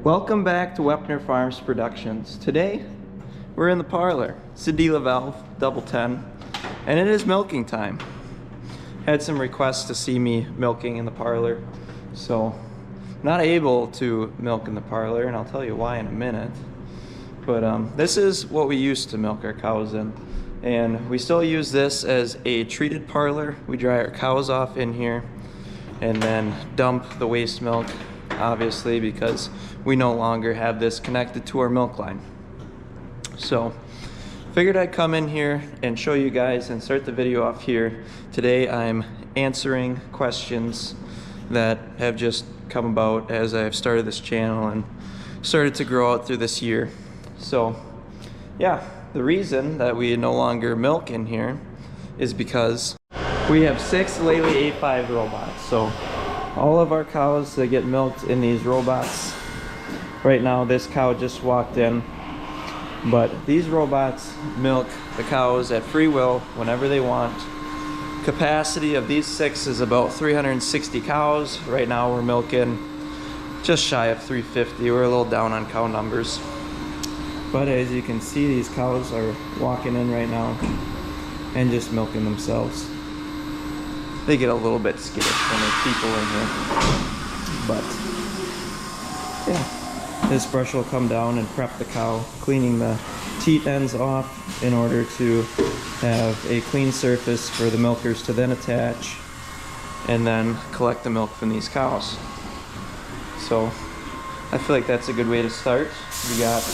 Welcome back to Wepner Farms Productions. Today, we're in the parlor. It's a Dealer Valve Double 10, and it is milking time. Had some requests to see me milking in the parlor, so not able to milk in the parlor, and I'll tell you why in a minute. But this is what we used to milk our cows in, and we still use this as a treated parlor. We dry our cows off in here, and then dump the waste milk, obviously, because we no longer have this connected to our milk line. So figured I'd come in here and show you guys and start the video off here. Today I'm answering questions that have just come about as I've started this channel and started to grow out through this year. So yeah, the reason that we no longer milk in here is because we have 6 Lely A5 robots. So all of our cows that get milked in these robots. Right now this cow just walked in, but these robots milk the cows at free will whenever they want. Capacity of these 6 is about 360 cows. Right now we're milking just shy of 350. We're a little down on cow numbers, but as you can see, these cows are walking in right now and just milking themselves. They get a little bit skittish when there's people in here, but yeah. This brush will come down and prep the cow, cleaning the teat ends off in order to have a clean surface for the milkers to then attach and then collect the milk from these cows. So I feel like that's a good way to start. We got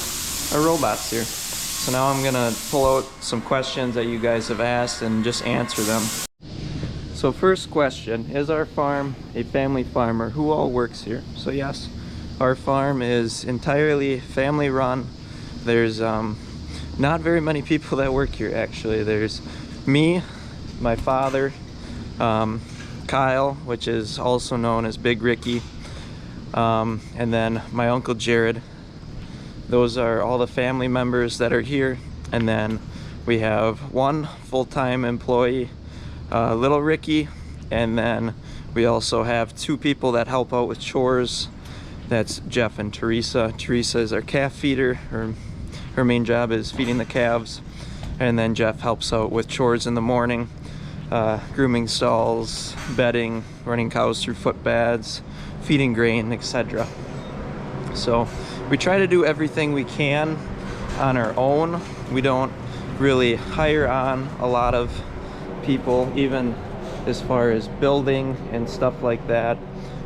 our robots here. So now I'm gonna pull out some questions that you guys have asked and just answer them. So first question, is our farm a family farm, or who all works here? So yes, our farm is entirely family run. There's not very many people that work here actually. There's me, my father, Kyle, which is also known as Big Ricky, and then my Uncle Jared. Those are all the family members that are here. And then we have one full-time employee, Little Ricky, and then we also have 2 people that help out with chores. That's Jeff and Teresa. Teresa is our calf feeder. Her main job is feeding the calves. And then Jeff helps out with chores in the morning, grooming stalls, bedding, running cows through footbaths, feeding grain, etc. So we try to do everything we can on our own. We don't really hire on a lot of people, even as far as building and stuff like that.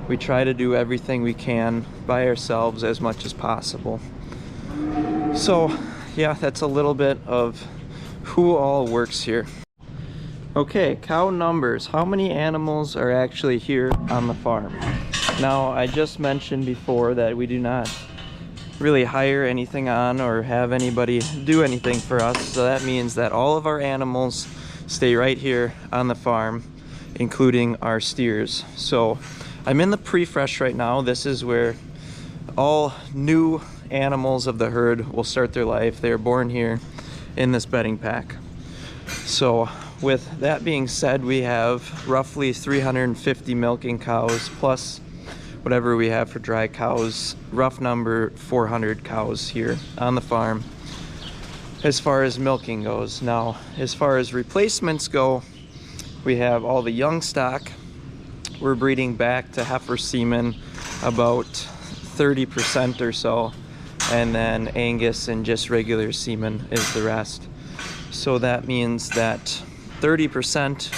We try to do everything we can by ourselves as much as possible. So yeah, that's a little bit of who all works here. Okay, cow numbers. How many animals are actually here on the farm? Now, I just mentioned before that we do not really hire anything on or have anybody do anything for us. So that means that all of our animals stay right here on the farm, including our steers. So I'm in the prefresh right now. This is where all new animals of the herd will start their life. They're born here in this bedding pack. So with that being said, we have roughly 350 milking cows plus whatever we have for dry cows. Rough number, 400 cows here on the farm as far as milking goes. Now, as far as replacements go, we have all the young stock. We're breeding back to heifer semen, about 30% or so, and then Angus and just regular semen is the rest. So that means that 30%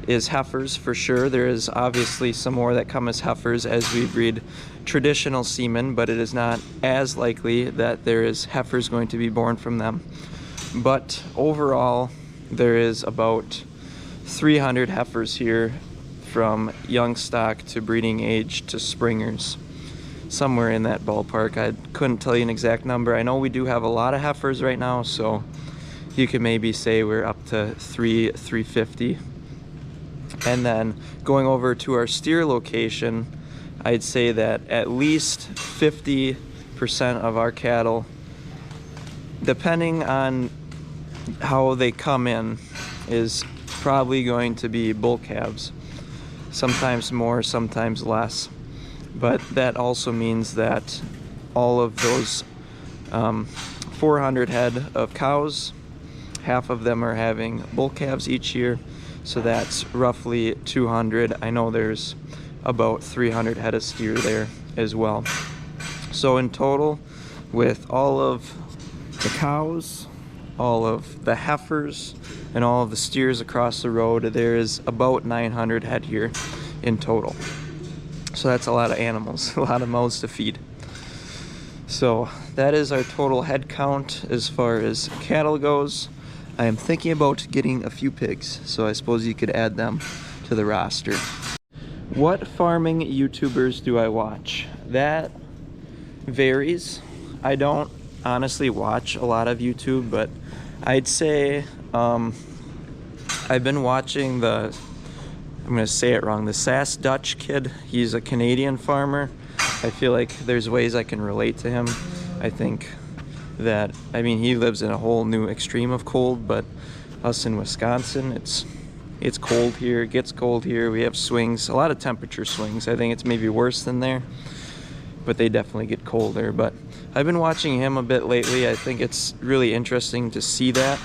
is heifers for sure. There is obviously some more that come as heifers as we breed traditional semen, but it is not as likely that there is heifers going to be born from them. But overall, there is about 300 heifers here, from young stock to breeding age to springers, somewhere in that ballpark. I couldn't tell you an exact number. I know we do have a lot of heifers right now, so you could maybe say we're up to 350. And then going over to our steer location, I'd say that at least 50% of our cattle, depending on how they come in, is probably going to be bull calves. Sometimes more, sometimes less. But that also means that all of those 400 head of cows. Half of them are having bull calves each year, so that's roughly 200. I know there's about 300 head of steer there as well. So in total, with all of the cows, all of the heifers, and all of the steers across the road, there is about 900 head here in total. So that's a lot of animals, a lot of mouths to feed. So that is our total head count as far as cattle goes. I am thinking about getting a few pigs, so I suppose you could add them to the roster. What farming YouTubers do I watch? That varies. I don't honestly watch a lot of YouTube, but I'd say I've been watching I'm gonna say it wrong, the Sass Dutch kid. He's a Canadian farmer. I feel like there's ways I can relate to him. I think that, I mean, he lives in a whole new extreme of cold, but us in Wisconsin, it's cold here, it gets cold here. We have swings, a lot of temperature swings. I think it's maybe worse than there, but they definitely get colder. But I've been watching him a bit lately. I think it's really interesting to see that,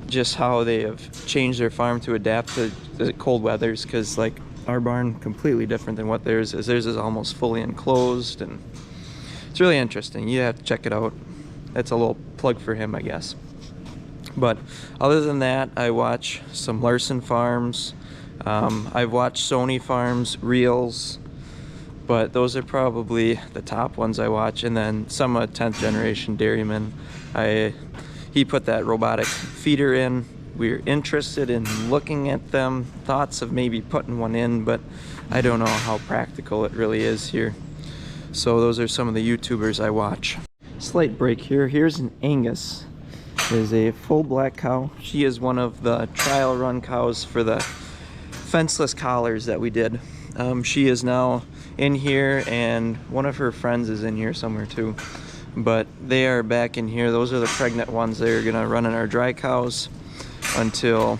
just how they have changed their farm to adapt to the cold weathers, because like our barn, completely different than what theirs is. Theirs is almost fully enclosed, and it's really interesting. You have to check it out. That's a little plug for him, I guess. But other than that, I watch some Larson farms. I've watched Sony farms, reels, but those are probably the top ones I watch. And then some 10th generation dairyman. He put that robotic feeder in. We're interested in looking at them, thoughts of maybe putting one in, but I don't know how practical it really is here. So those are some of the YouTubers I watch. Slight break here. Here's an Angus. It is a full black cow. She is one of the trial run cows for the fenceless collars that we did. She is now in here, and one of her friends is in here somewhere too. But they are back in here. Those are the pregnant ones. They're gonna run in our dry cows until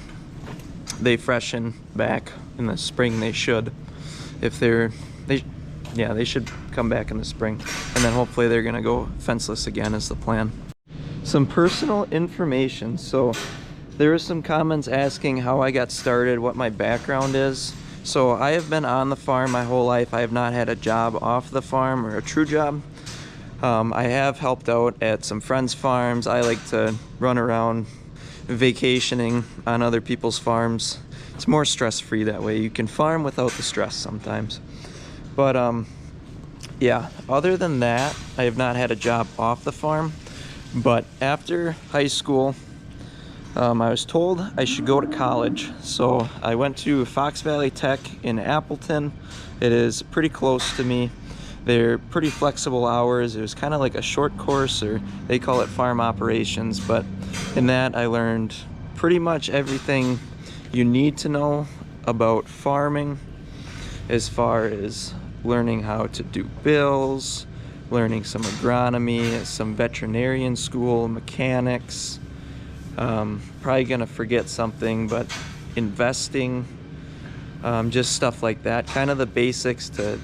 they freshen back in the spring. They should. If they should come back in the spring, and then hopefully they're gonna go fenceless again is the plan. Some personal information. So there were some comments asking how I got started, what my background is. So I have been on the farm my whole life. I have not had a job off the farm, or a true job. I have helped out at some friends' farms. I like to run around vacationing on other people's farms. It's more stress-free that way. You can farm without the stress sometimes. But yeah, other than that, I have not had a job off the farm. But after high school, I was told I should go to college. So I went to Fox Valley Tech in Appleton. It is pretty close to me. They're pretty flexible hours. It was kind of like a short course, or they call it farm operations. But in that, I learned pretty much everything you need to know about farming, as far as learning how to do bills, learning some agronomy, some veterinarian school, mechanics. Probably gonna forget something, but investing, just stuff like that. Kind of the basics to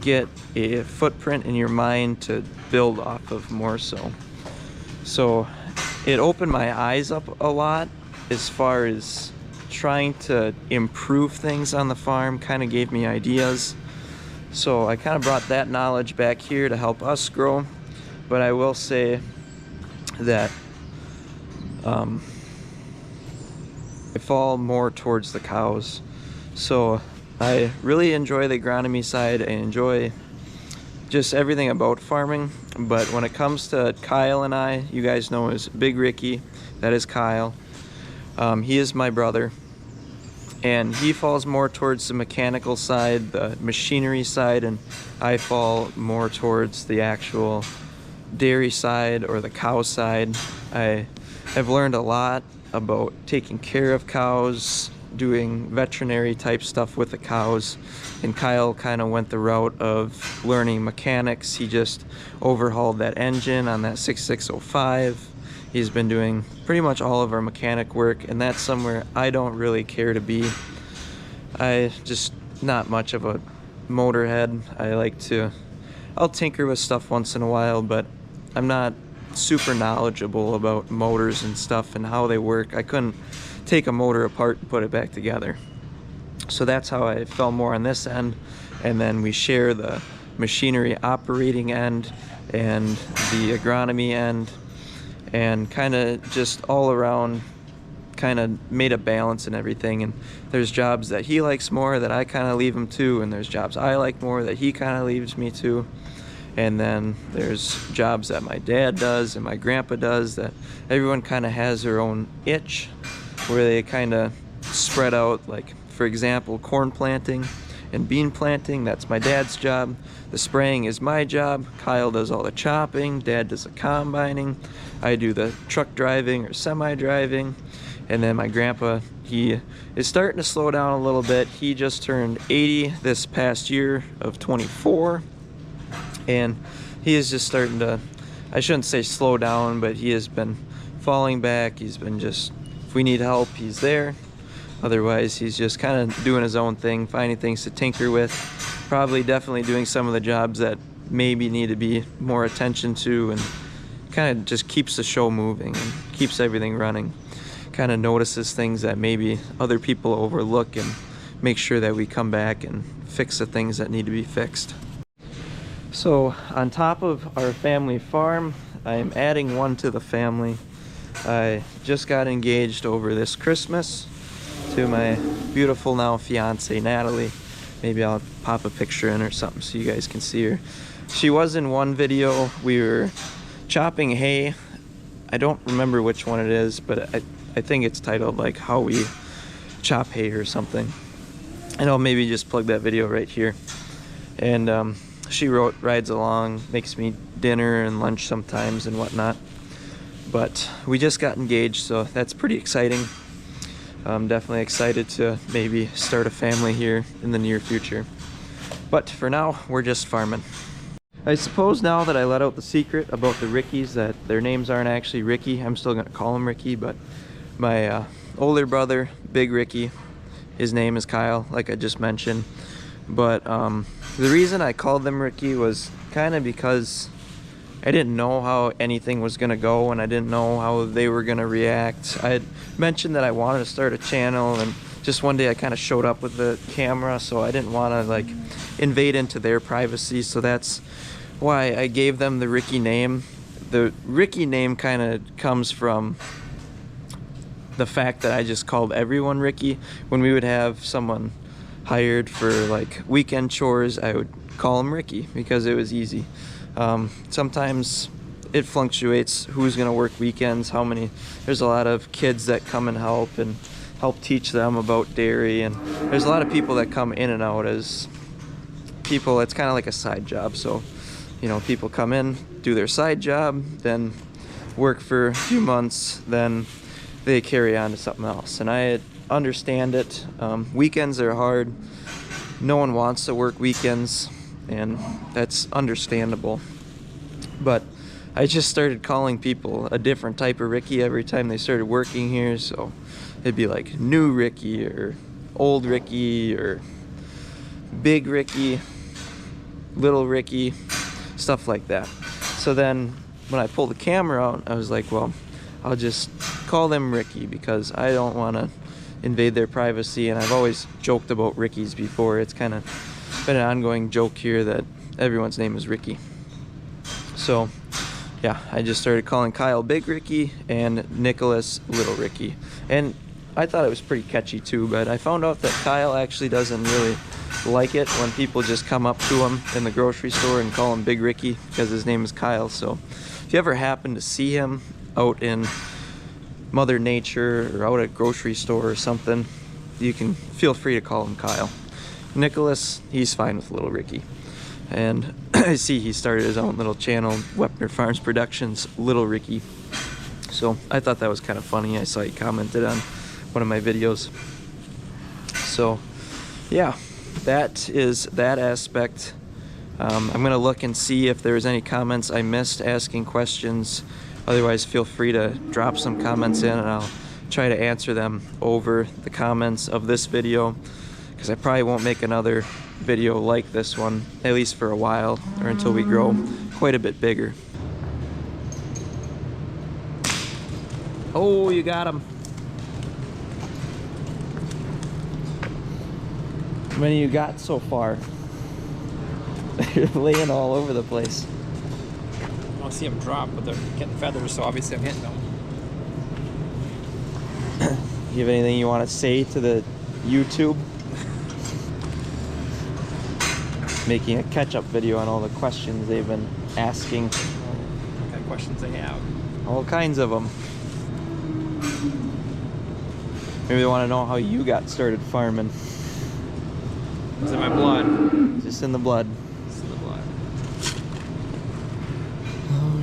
get a footprint in your mind to build off of more so. So it opened my eyes up a lot as far as trying to improve things on the farm, kind of gave me ideas. So I kind of brought that knowledge back here to help us grow. But I will say that I fall more towards the cows. So I really enjoy the agronomy side. I enjoy just everything about farming. But when it comes to Kyle and I, you guys know as Big Ricky, that is Kyle. He is my brother. And he falls more towards the mechanical side, the machinery side, and I fall more towards the actual dairy side or the cow side. I have learned a lot about taking care of cows, doing veterinary type stuff with the cows, and Kyle kind of went the route of learning mechanics. He just overhauled that engine on that 6605. He's been doing pretty much all of our mechanic work, and that's somewhere I don't really care to be. I just not much of a motorhead. I like to I'll tinker with stuff once in a while, but I'm not super knowledgeable about motors and stuff and how they work. I couldn't take a motor apart and put it back together. So that's how I fell more on this end, and then we share the machinery operating end and the agronomy end, and kind of just all around kind of made a balance and everything. And there's jobs that he likes more that I kind of leave him to, and there's jobs I like more that he kind of leaves me to. And then there's jobs that my dad does and my grandpa does that everyone kind of has their own itch where they kind of spread out. Like, for example, corn planting and bean planting, that's my dad's job. The spraying is my job. Kyle does all the chopping. Dad does the combining. I do the truck driving or semi-driving. And then my grandpa, he is starting to slow down a little bit. He just turned 80 this past year of 24. And he is just starting to, I shouldn't say slow down, but he has been falling back. He's been just, if we need help, he's there. Otherwise, he's just kind of doing his own thing, finding things to tinker with. Probably definitely doing some of the jobs that maybe need to be more attention to, and kind of just keeps the show moving and keeps everything running. Kind of notices things that maybe other people overlook and make sure that we come back and fix the things that need to be fixed. So on top of our family farm, I am adding one to the family. I just got engaged over this Christmas to my beautiful now fiance, Natalie. Maybe I'll pop a picture in or something so you guys can see her. She was in one video. We were chopping hay. I don't remember which one it is, but I think it's titled like How We Chop Hay or something. And I'll maybe just plug that video right here. And she rides along, makes me dinner and lunch sometimes and whatnot. But we just got engaged, so that's pretty exciting. I'm definitely excited to maybe start a family here in the near future. But for now, we're just farming. I suppose now that I let out the secret about the Rickies, that their names aren't actually Ricky, I'm still gonna call him Ricky, but my older brother, Big Ricky, his name is Kyle, like I just mentioned. But the reason I called them Ricky was kind of because I didn't know how anything was gonna go, and I didn't know how they were gonna react. I had mentioned that I wanted to start a channel, and just one day I kind of showed up with the camera, so I didn't want to like invade into their privacy. So that's why I gave them the Ricky name. The Ricky name kind of comes from the fact that I just called everyone Ricky. When we would have someone hired for like weekend chores, I would call him Ricky because it was easy. Sometimes it fluctuates who's gonna work weekends, how many. There's a lot of kids that come and help teach them about dairy, and there's a lot of people that come in and out as people. It's kind of like a side job. So, you know, people come in, do their side job, then work for a few months, then they carry on to something else. And I understand it. Weekends are hard. No one wants to work weekends, and that's understandable. But I just started calling people a different type of Ricky every time they started working here. So it'd be like new Ricky or old Ricky or big Ricky, little Ricky, stuff like that. So then when I pulled the camera out, I was like, well, I'll just call them Ricky because I don't want to invade their privacy. And I've always joked about Rickies before. It's kind of been an ongoing joke here that everyone's name is Ricky. So yeah, I just started calling Kyle Big Ricky and Nicholas Little Ricky. And I thought it was pretty catchy too, but I found out that Kyle actually doesn't really like it when people just come up to him in the grocery store and call him Big Ricky because his name is Kyle. So if you ever happen to see him out in Mother Nature or out at a grocery store or something, you can feel free to call him Kyle. Nicholas, he's fine with Little Ricky. And I see he started his own little channel, Wepner Farms Productions, Little Ricky. So I thought that was kind of funny. I saw he commented on one of my videos. So yeah, that is that aspect. I'm gonna look and see if there's any comments I missed asking questions. Otherwise, feel free to drop some comments in and I'll try to answer them over the comments of this video, because I probably won't make another video like this one, at least for a while, or until we grow quite a bit bigger. Oh, you got him. How many you got so far? They're laying all over the place. I don't see them drop, but they're getting feathers, so obviously I'm hitting them. You have anything you want to say to the YouTube? Making a catch-up video on all the questions they've been asking. What kind of questions they have? All kinds of them. Maybe they want to know how you got started farming. It's in my blood. Just in the blood. It's in the blood.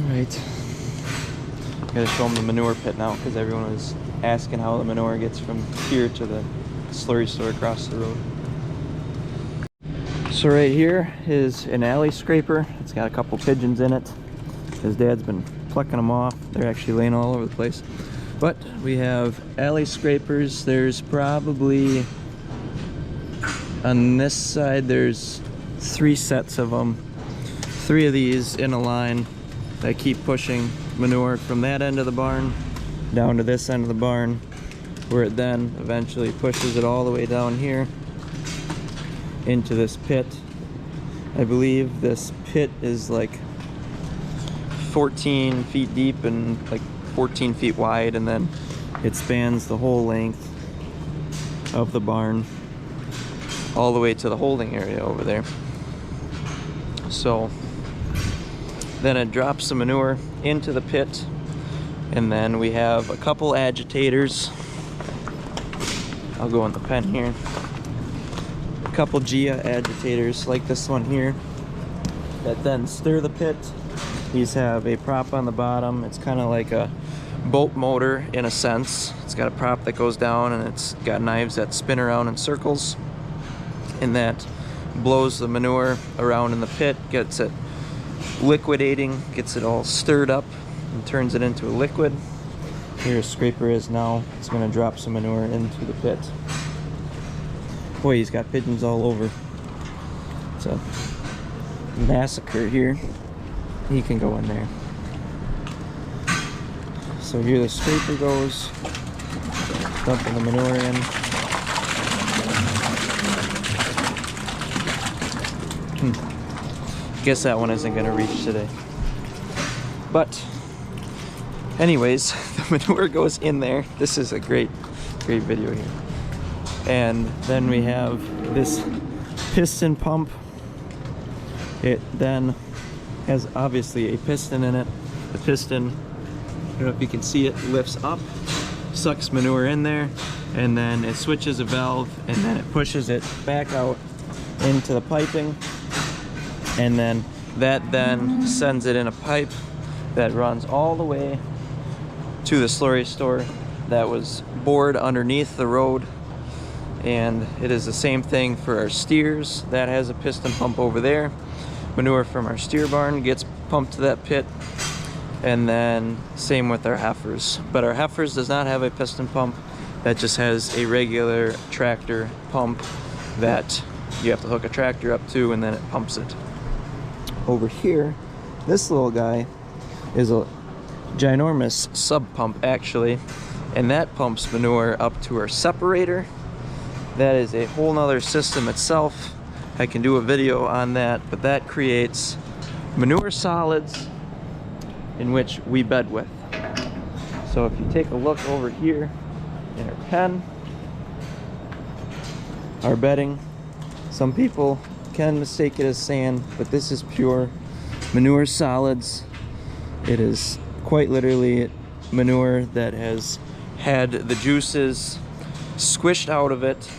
Alright. Gotta show them the manure pit now, because everyone was asking how the manure gets from here to the slurry store across the road. So right here is an alley scraper. It's got a couple pigeons in it. His dad's been plucking them off. They're actually laying all over the place. But we have alley scrapers. There's probably, on this side, there's 3 sets of them. 3 of these in a line that keep pushing manure from that end of the barn down to this end of the barn, where it then eventually pushes it all the way down here into this pit. I believe this pit is like 14 feet deep and like 14 feet wide, and then it spans the whole length of the barn all the way to the holding area over there. So then it drops the manure into the pit, and then we have a couple agitators. I'll go in the pen here. A couple Gia agitators like this one here that then stir the pit. These have a prop on the bottom. It's kind of like a boat motor in a sense. It's got a prop that goes down, and it's got knives that spin around in circles, and that blows the manure around in the pit, gets it liquidating, gets it all stirred up, and turns it into a liquid. Here a scraper is now. It's going to drop some manure into the pit. Boy, he's got pigeons all over. It's a massacre here. He can go in there. So here the scraper goes, dumping the manure in. Guess that one isn't gonna reach today. But anyways, the manure goes in there. This is a great video here. And then we have this piston pump. It then has obviously a piston in it. The piston, I don't know if you can see it, lifts up, sucks manure in there, and then it switches a valve, and then it pushes it back out into the piping, and then that then sends it in a pipe that runs all the way to the slurry store that was bored underneath the road. And it is the same thing for our steers. That has a piston pump over there. Manure from our steer barn gets pumped to that pit, and then same with our heifers. But our heifers does not have a piston pump. That just has a regular tractor pump that you have to hook a tractor up to, and then it pumps it. Over here, this little guy is a ginormous sub pump actually, and that pumps manure up to our separator. That is a whole nother system itself. I can do a video on that, but that creates manure solids in which we bed with. So if you take a look over here in our pen, our bedding, some people can mistake it as sand, but this is pure manure solids. It is quite literally manure that has had the juices squished out of it,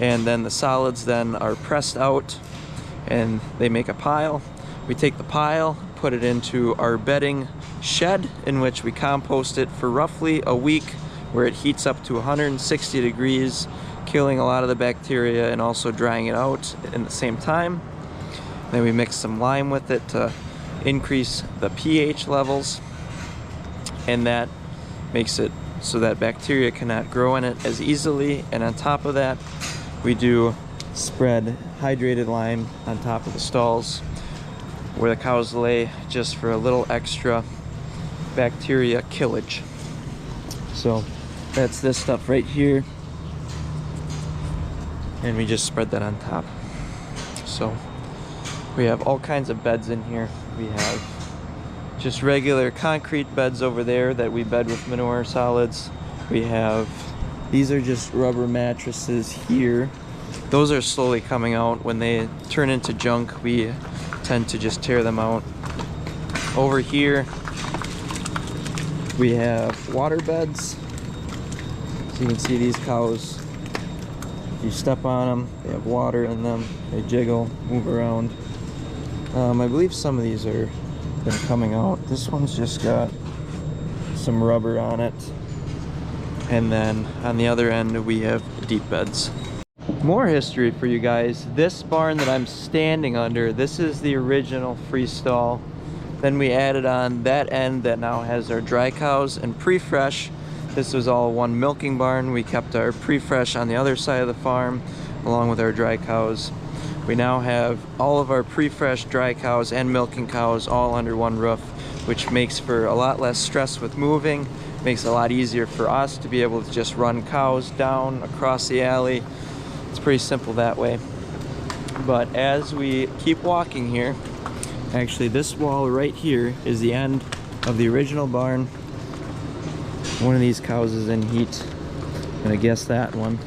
and then the solids then are pressed out and they make a pile. We take the pile, put it into our bedding shed, in which we compost it for roughly a week, where it heats up to 160 degrees, killing a lot of the bacteria and also drying it out in the same time. Then we mix some lime with it to increase the pH levels, and that makes it so that bacteria cannot grow in it as easily. And on top of that, we do spread hydrated lime on top of the stalls where the cows lay, just for a little extra bacteria killage. So that's this stuff right here, and we just spread that on top. So we have all kinds of beds in here. We have just regular concrete beds over there that we bed with manure solids. We have, these are just rubber mattresses here. Those are slowly coming out. When they turn into junk, we tend to just tear them out. Over here we have water beds. So you can see these cows, if you step on them, they have water in them. They jiggle, move around. I believe some of these are been coming out. This one's just got some rubber on it. And then on the other end we have deep beds. More history for you guys. This barn that I'm standing under, this is the original free stall. Then we added on that end that now has our dry cows and prefresh. This was all one milking barn. We kept our prefresh on the other side of the farm along with our dry cows. We now have all of our prefresh dry cows and milking cows all under one roof, which makes for a lot less stress with moving, makes it a lot easier for us to be able to just run cows down across the alley. It's pretty simple that way. But as we keep walking here, actually this wall right here is the end of the original barn. One of these cows is in heat, and I guess that one.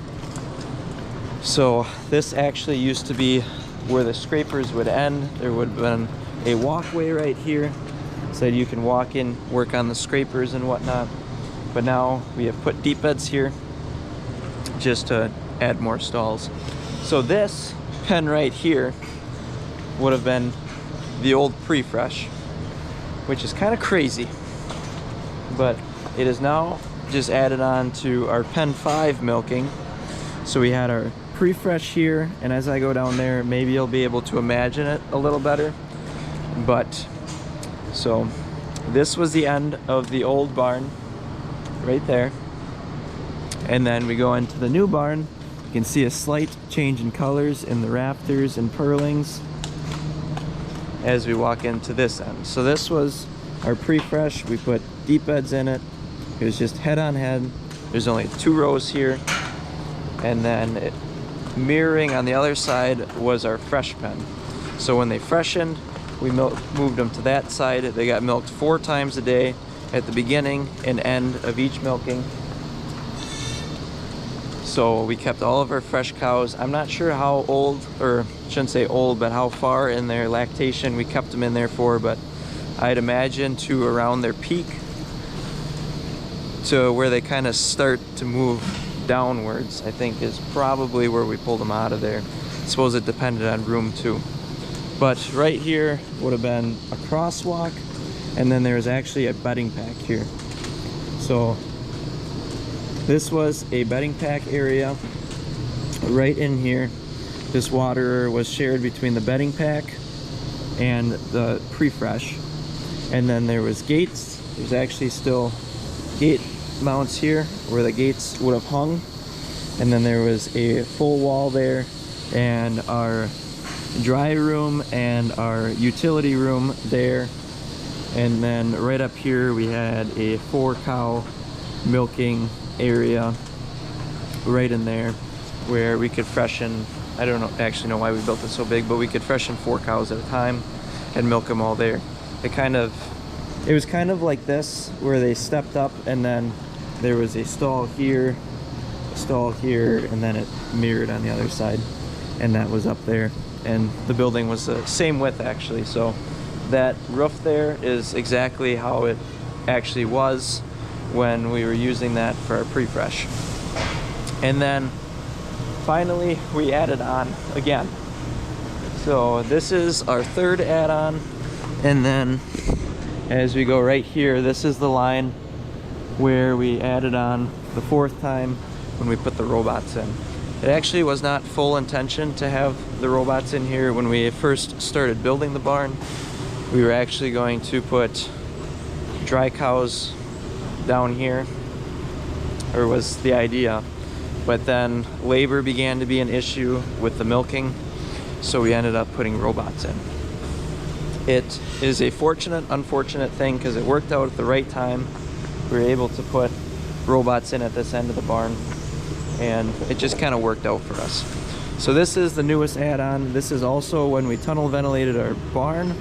So this actually used to be where the scrapers would end. There would have been a walkway right here so that you can walk in, work on the scrapers and whatnot. But now we have put deep beds here just to add more stalls. So this pen right here would have been the old prefresh, which is kind of crazy, but it is now just added on to our pen 5 milking. So we had our prefresh here, and as I go down there, maybe you'll be able to imagine it a little better. But so this was the end of the old barn right there, and then we go into the new barn. You can see a slight change in colors in the rafters and purlings as we walk into this end. So this was our prefresh. We put deep beds in it. It was just head on head. There's only 2 rows here, and then mirroring on the other side was our fresh pen. So when they freshened, we moved them to that side. They got milked 4 times a day at the beginning and end of each milking. So we kept all of our fresh cows. I'm not sure how old, or shouldn't say old, but how far in their lactation we kept them in there for, but I'd imagine to around their peak, to where they kind of start to move downwards, I think is probably where we pulled them out of there. I suppose it depended on room too. But right here would have been a crosswalk, and then there's actually a bedding pack here. So this was a bedding pack area right in here. This water was shared between the bedding pack and the prefresh. And then there was gates. There's actually still gate mounts here where the gates would have hung. And then there was a full wall there, and our dry room and our utility room there. And then right up here we had a 4-cow milking area right in there where we could freshen, I don't know actually know why we built it so big, but we could freshen 4 cows at a time and milk them all there. It was kind of like this, where they stepped up and then there was a stall here, and then it mirrored on the other side, and that was up there. And the building was the same width actually, so that roof there is exactly how it actually was when we were using that for our prefresh. And then finally we added on again. So this is our 3rd add-on, and then as we go right here, this is the line where we added on the 4th time when we put the robots in. It actually was not full intention to have the robots in here. When we first started building the barn, we were actually going to put dry cows down here, or was the idea. but then labor began to be an issue with the milking, so we ended up putting robots in. It is a fortunate, unfortunate thing because it worked out at the right time. We were able to put robots in at this end of the barn, and it just kind of worked out for us. So this is the newest add-on. This is also when we tunnel ventilated our barn.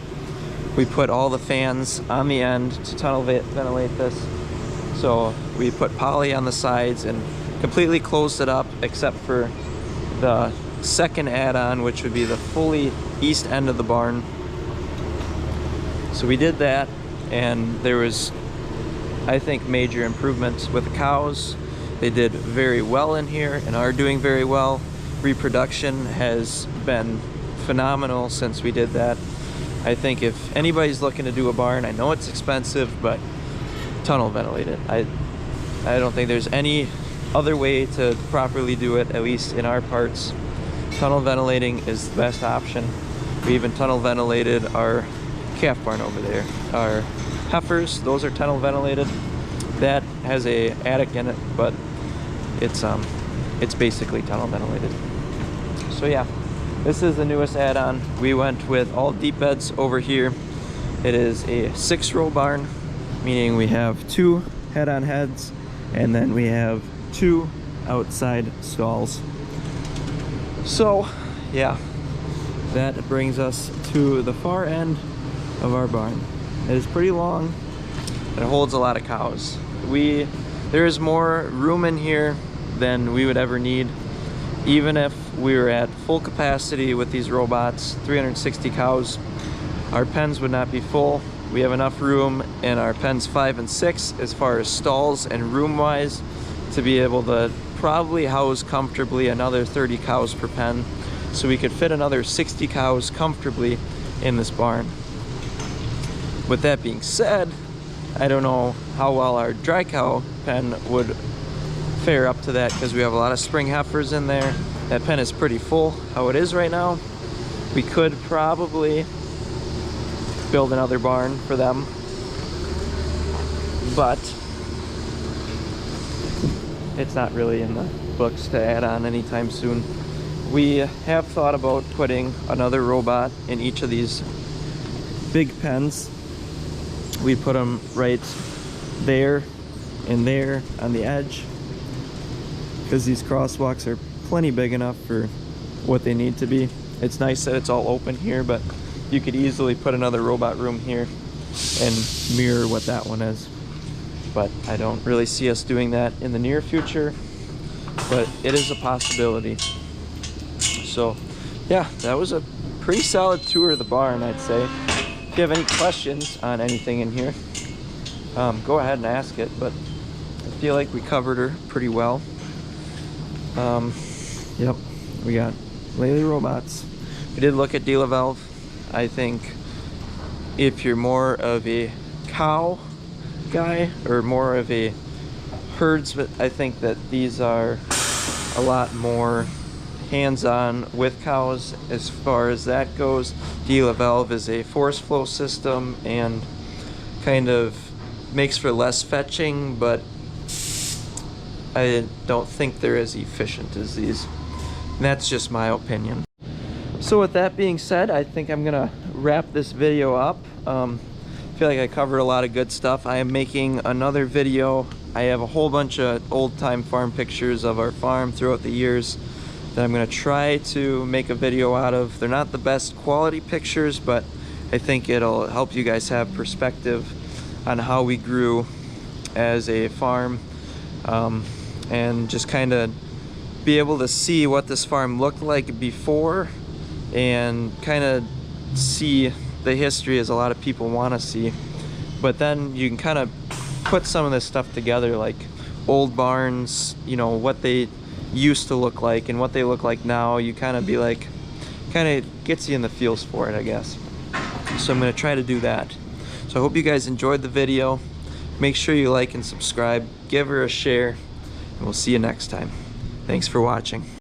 We put all the fans on the end to tunnel ventilate this. So we put poly on the sides and completely closed it up except for the second add-on, which would be the fully east end of the barn. So we did that, and there was, I think, major improvements with the cows. They did very well in here and are doing very well. Reproduction has been phenomenal since we did that. I think if anybody's looking to do a barn, I know it's expensive, but tunnel ventilate it. I don't think there's any other way to properly do it, at least in our parts. Tunnel ventilating is the best option. We even tunnel ventilated our calf barn over there. Our heifers, those are tunnel ventilated. That has a attic in it, but it's basically tunnel ventilated. So yeah, this is the newest add-on. We went with all deep beds over here. It is a 6-row barn, meaning we have 2 head-on heads, and then we have 2 outside stalls. So yeah, that brings us to the far end of our barn. It is pretty long. It holds a lot of cows. There is more room in here than we would ever need. Even if we were at full capacity with these robots, 360 cows, our pens would not be full. We have enough room in our pens 5 and 6 as far as stalls and room wise to be able to probably house comfortably another 30 cows per pen. So we could fit another 60 cows comfortably in this barn. With that being said, I don't know how well our dry cow pen would fare up to that because we have a lot of spring heifers in there. That pen is pretty full how it is right now. We could probably build another barn for them, but it's not really in the books to add on anytime soon. We have thought about putting another robot in each of these big pens. We put them right there and there on the edge, because these crosswalks are plenty big enough for what they need to be. It's nice that it's all open here, but you could easily put another robot room here and mirror what that one is. But I don't really see us doing that in the near future, but it is a possibility. So yeah, that was a pretty solid tour of the barn, I'd say. If you have any questions on anything in here, go ahead and ask it, but I feel like we covered her pretty well. Yep, we got Lely robots. We did look at Dela Valve. I think if you're more of a cow guy or more of a herds, but I think that these are a lot more hands-on with cows as far as that goes. Dela Valve is a force flow system and kind of makes for less fetching, but I don't think they're as efficient as these. And that's just my opinion. So with that being said, I think I'm gonna wrap this video up. I feel like I covered a lot of good stuff. I am making another video. I have a whole bunch of old-time farm pictures of our farm throughout the years that I'm gonna try to make a video out of. They're not the best quality pictures, but I think it'll help you guys have perspective on how we grew as a farm, and just kind of be able to see what this farm looked like before and kind of see the history as a lot of people want to see. But then you can kind of put some of this stuff together, like old barns, you know, what they used to look like and what they look like now. You kind of be like, kind of gets you in the feels for it, I guess. So I'm going to try to do that. So I hope you guys enjoyed the video. Make sure you like and subscribe, give her a share, and we'll see you next time. Thanks for watching.